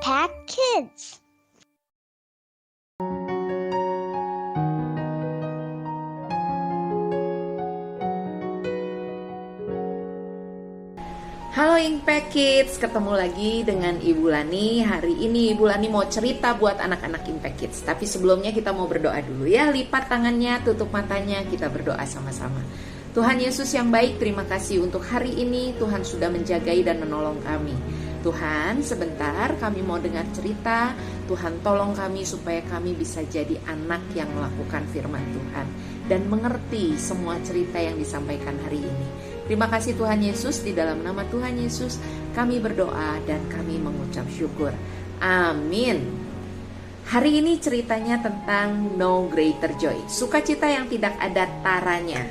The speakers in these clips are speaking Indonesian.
Impact Kids. Halo Impact Kids, ketemu lagi dengan Ibu Lani. Hari ini Ibu Lani mau cerita buat anak-anak Impact Kids. Tapi sebelumnya kita mau berdoa dulu ya. Lipat tangannya, tutup matanya, kita berdoa sama-sama. Tuhan Yesus yang baik, terima kasih untuk hari ini. Tuhan sudah menjagai dan menolong kami. Tuhan, sebentar kami mau dengar cerita. Tuhan tolong kami supaya kami bisa jadi anak yang melakukan firman Tuhan dan mengerti semua cerita yang disampaikan hari ini. Terima kasih Tuhan Yesus, di dalam nama Tuhan Yesus kami berdoa dan kami mengucap syukur. Amin. Hari ini ceritanya tentang No Greater Joy, sukacita yang tidak ada taranya.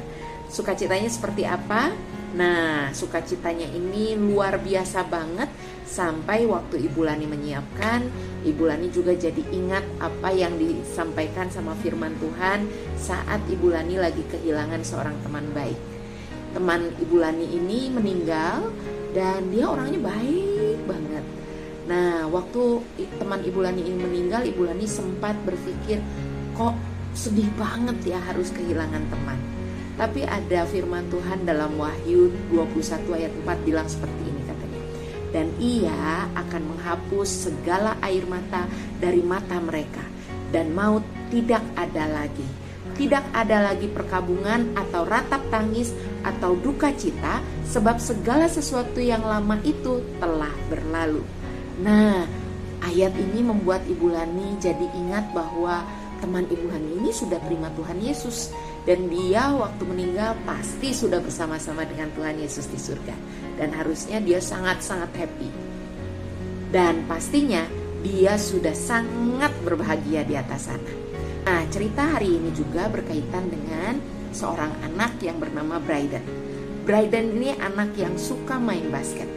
Sukacitanya seperti apa? Nah, sukacitanya ini luar biasa banget. Sampai waktu Ibu Lani menyiapkan, Ibu Lani juga jadi ingat apa yang disampaikan sama firman Tuhan saat Ibu Lani lagi kehilangan seorang teman baik. Teman Ibu Lani ini meninggal dan dia orangnya baik banget. Nah, waktu teman Ibu Lani ini meninggal, Ibu Lani sempat berpikir, kok sedih banget ya harus kehilangan teman. Tapi ada firman Tuhan dalam Wahyu 21 ayat 4 bilang seperti ini katanya. Dan ia akan menghapus segala air mata dari mata mereka, dan maut tidak ada lagi. Tidak ada lagi perkabungan atau ratap tangis atau duka cita, sebab segala sesuatu yang lama itu telah berlalu. Nah, ayat ini membuat Ibu Lani jadi ingat bahwa teman Ibu Lani ini sudah terima Tuhan Yesus. Dan dia waktu meninggal pasti sudah bersama-sama dengan Tuhan Yesus di surga. Dan harusnya dia sangat-sangat happy. Dan pastinya dia sudah sangat berbahagia di atas sana. Nah, cerita hari ini juga berkaitan dengan seorang anak yang bernama Brayden. Brayden ini anak yang suka main basket.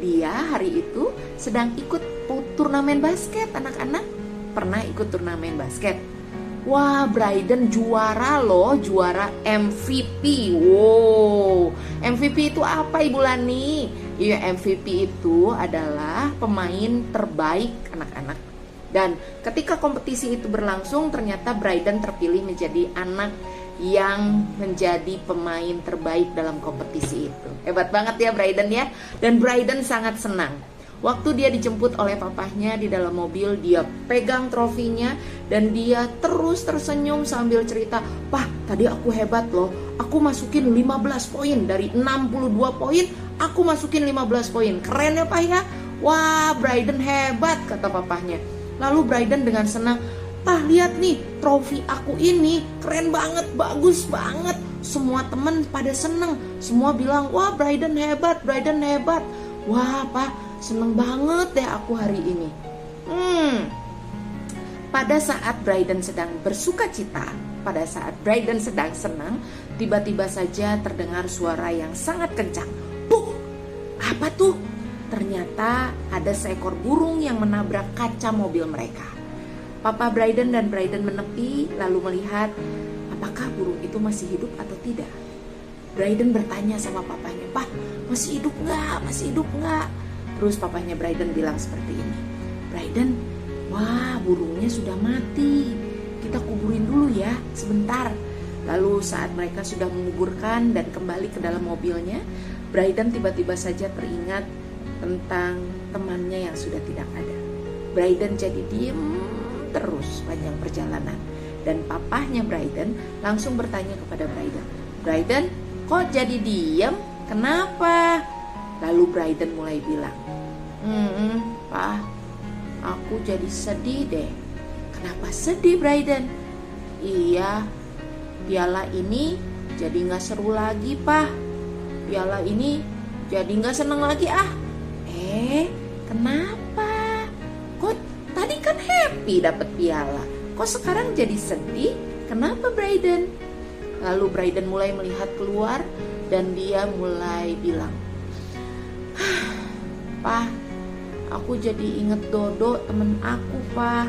Dia hari itu sedang ikut turnamen basket, anak-anak. Pernah ikut turnamen basket? Wah, Brayden juara loh, juara MVP. Wow, MVP itu apa Ibu Lani? Ya, MVP itu adalah pemain terbaik anak-anak. Dan ketika kompetisi itu berlangsung, ternyata Brayden terpilih menjadi anak yang menjadi pemain terbaik dalam kompetisi itu. Hebat banget ya Brayden ya. Dan Brayden sangat senang. Waktu dia dijemput oleh papahnya di dalam mobil, dia pegang trofinya dan dia terus tersenyum sambil cerita, "Pah, tadi aku hebat loh. Aku masukin 15 poin dari 62 poin, aku masukin 15 poin. Keren ya, Pak ya? Wah, Brayden hebat," kata papahnya. Lalu Brayden dengan senang, "Pah, lihat nih, trofi aku ini keren banget, bagus banget." Semua teman pada seneng. Semua bilang, "Wah, Brayden hebat, Brayden hebat." Wah, Pak, seneng banget deh aku hari ini. Pada saat Brayden sedang bersuka cita, pada saat Brayden sedang senang, tiba-tiba saja terdengar suara yang sangat kencang. Puh! Apa tuh? Ternyata ada seekor burung yang menabrak kaca mobil mereka. Papa Brayden dan Brayden menepi lalu melihat apakah burung itu masih hidup atau tidak. Brayden bertanya sama papanya, "Pak, masih hidup nggak? Masih hidup nggak?" Terus papanya Brayden bilang seperti ini, "Brayden, wah, burungnya sudah mati. Kita kuburin dulu ya, sebentar." Lalu saat mereka sudah menguburkan dan kembali ke dalam mobilnya, Brayden tiba-tiba saja teringat tentang temannya yang sudah tidak ada. Brayden jadi diem terus panjang perjalanan. Dan papahnya Brayden langsung bertanya kepada Brayden, "Brayden, kok jadi diem? Kenapa?" Lalu Brayden mulai bilang, "Pak, aku jadi sedih deh." "Kenapa sedih, Brayden?" "Iya, piala ini jadi gak seru lagi, Pak. Piala ini jadi gak seneng lagi ah." Kenapa? Kok tadi kan happy dapat piala, kok sekarang jadi sedih? Kenapa, Brayden?" Lalu Brayden mulai melihat keluar dan dia mulai bilang, "Pak, aku jadi inget Dodo, temen aku, Pak."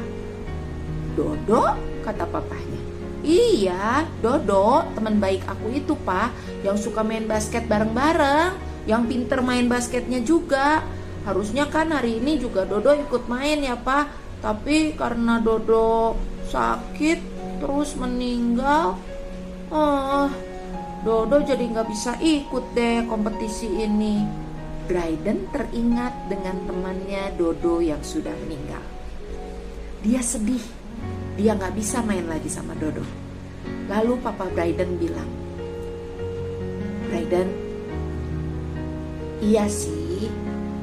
"Dodo?" kata papahnya. "Iya, Dodo, teman baik aku itu, Pak, yang suka main basket bareng-bareng, yang pinter main basketnya juga." harusnya kan hari ini juga Dodo ikut main ya Pak, tapi karena Dodo sakit terus meninggal, Dodo jadi gak bisa ikut deh kompetisi ini. Bryden teringat dengan temannya Dodo yang sudah meninggal. Dia sedih, dia gak bisa main lagi sama Dodo. Lalu Papa Bryden bilang, Bryden, iya sih,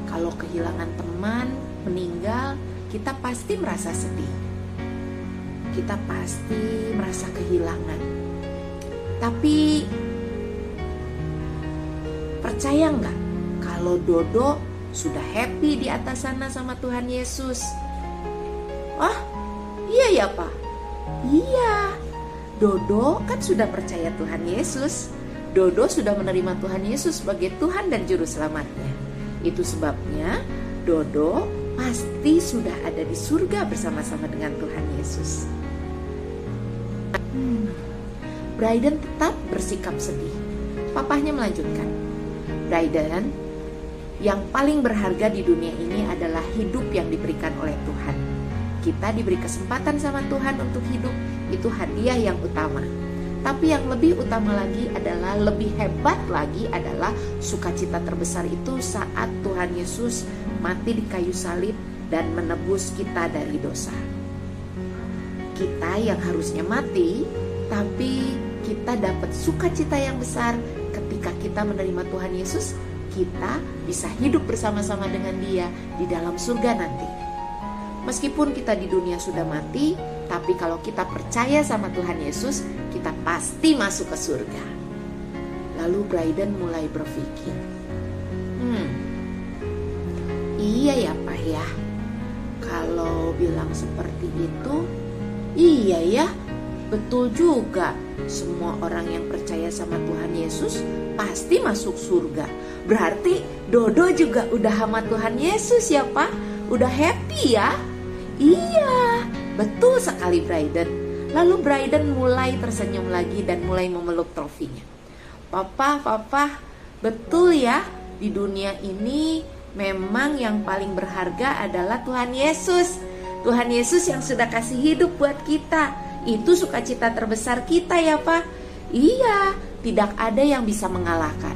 kalau kehilangan teman meninggal, kita pasti merasa sedih. Kita pasti merasa kehilangan. Tapi percaya nggak kalau Dodo sudah happy di atas sana sama Tuhan Yesus? Oh, iya ya Pak. Iya, Dodo kan sudah percaya Tuhan Yesus. Dodo sudah menerima Tuhan Yesus sebagai Tuhan dan Juru Selamatnya. Itu sebabnya Dodo pasti sudah ada di surga bersama-sama dengan Tuhan Yesus. Bryden tetap bersikap sedih. Papahnya melanjutkan, Bryden, yang paling berharga di dunia ini adalah hidup yang diberikan oleh Tuhan. Kita diberi kesempatan sama Tuhan untuk hidup, itu hadiah yang utama. Tapi yang lebih utama lagi adalah, lebih hebat lagi adalah sukacita terbesar itu saat Tuhan Yesus mati di kayu salib dan menebus kita dari dosa. Kita yang harusnya mati, tapi kita dapat sukacita yang besar ketika kita menerima Tuhan Yesus. Kita bisa hidup bersama-sama dengan Dia di dalam surga nanti. Meskipun kita di dunia sudah mati, tapi kalau kita percaya sama Tuhan Yesus, kita pasti masuk ke surga. Lalu Bryden mulai berpikir, iya ya Pak ya, kalau bilang seperti itu, iya ya, betul juga. Semua orang yang percaya sama Tuhan Yesus pasti masuk surga. Berarti Dodo juga udah sama Tuhan Yesus ya Pak, udah happy ya. Iya, betul sekali Bryden. Lalu Bryden mulai tersenyum lagi dan mulai memeluk trofinya. Papa, betul ya, di dunia ini memang yang paling berharga adalah Tuhan Yesus. Tuhan Yesus yang sudah kasih hidup buat kita. Itu sukacita terbesar kita ya Pak. Iya, tidak ada yang bisa mengalahkan.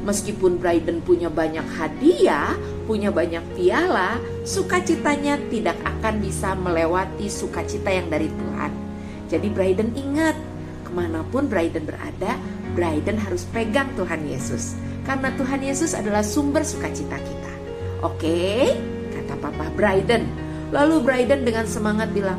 Meskipun Bryden punya banyak hadiah, punya banyak piala, sukacitanya tidak akan bisa melewati sukacita yang dari Tuhan. Jadi Bryden ingat, kemanapun Bryden berada, Bryden harus pegang Tuhan Yesus. Karena Tuhan Yesus adalah sumber sukacita kita. Oke, kata Papa Bryden. Lalu Bryden dengan semangat bilang,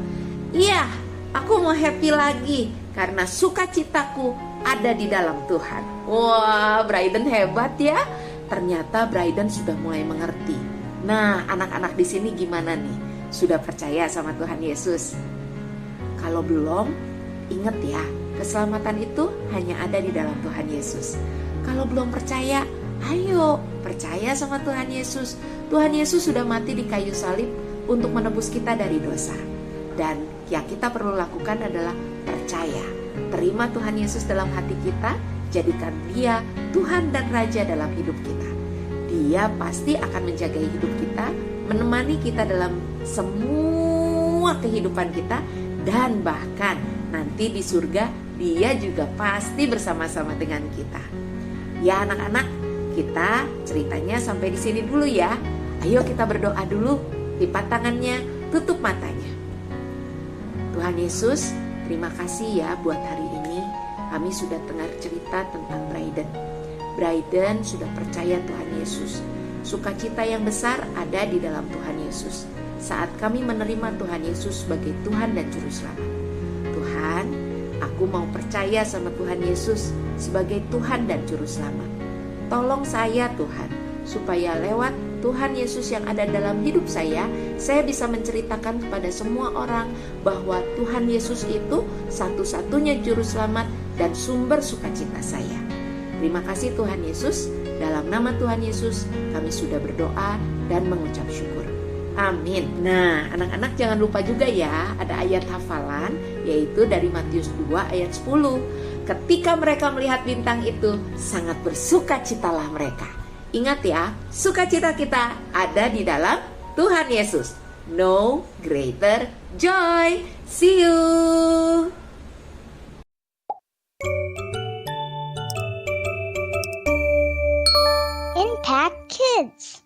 iya, aku mau happy lagi karena sukacitaku ada di dalam Tuhan. Wah, Bryden hebat ya. Ternyata Bryden sudah mulai mengerti. Nah, anak-anak di sini gimana nih? Sudah percaya sama Tuhan Yesus? Kalau belum, ingat ya, keselamatan itu hanya ada di dalam Tuhan Yesus. Kalau belum percaya, ayo percaya sama Tuhan Yesus. Tuhan Yesus sudah mati di kayu salib untuk menebus kita dari dosa. Dan yang kita perlu lakukan adalah percaya. Terima Tuhan Yesus dalam hati kita, jadikan Dia Tuhan dan Raja dalam hidup kita. Dia pasti akan menjaga hidup kita, menemani kita dalam semua kehidupan kita, dan bahkan nanti di surga Dia juga pasti bersama-sama dengan kita. Ya anak-anak, kita ceritanya sampai di sini dulu ya. Ayo kita berdoa dulu, lipat tangannya, tutup matanya. Tuhan Yesus, terima kasih ya buat hari ini. Kami sudah dengar cerita tentang Bryden. Bryden sudah percaya Tuhan Yesus. Sukacita yang besar ada di dalam Tuhan Yesus. Saat kami menerima Tuhan Yesus sebagai Tuhan dan Juru Selamat. Tuhan, aku mau percaya sama Tuhan Yesus sebagai Tuhan dan Juru Selamat. Tolong saya Tuhan, supaya lewat Tuhan Yesus yang ada dalam hidup saya bisa menceritakan kepada semua orang bahwa Tuhan Yesus itu satu-satunya Juru Selamat dan sumber sukacita saya. Terima kasih Tuhan Yesus. Dalam nama Tuhan Yesus kami sudah berdoa dan mengucap syukur. Amin. Nah, anak-anak jangan lupa juga ya, ada ayat hafalan yaitu dari Matius 2 ayat 10. Ketika mereka melihat bintang itu, sangat bersukacitalah mereka. Ingat ya, sukacita kita ada di dalam Tuhan Yesus. No greater joy. See you. Impact Kids.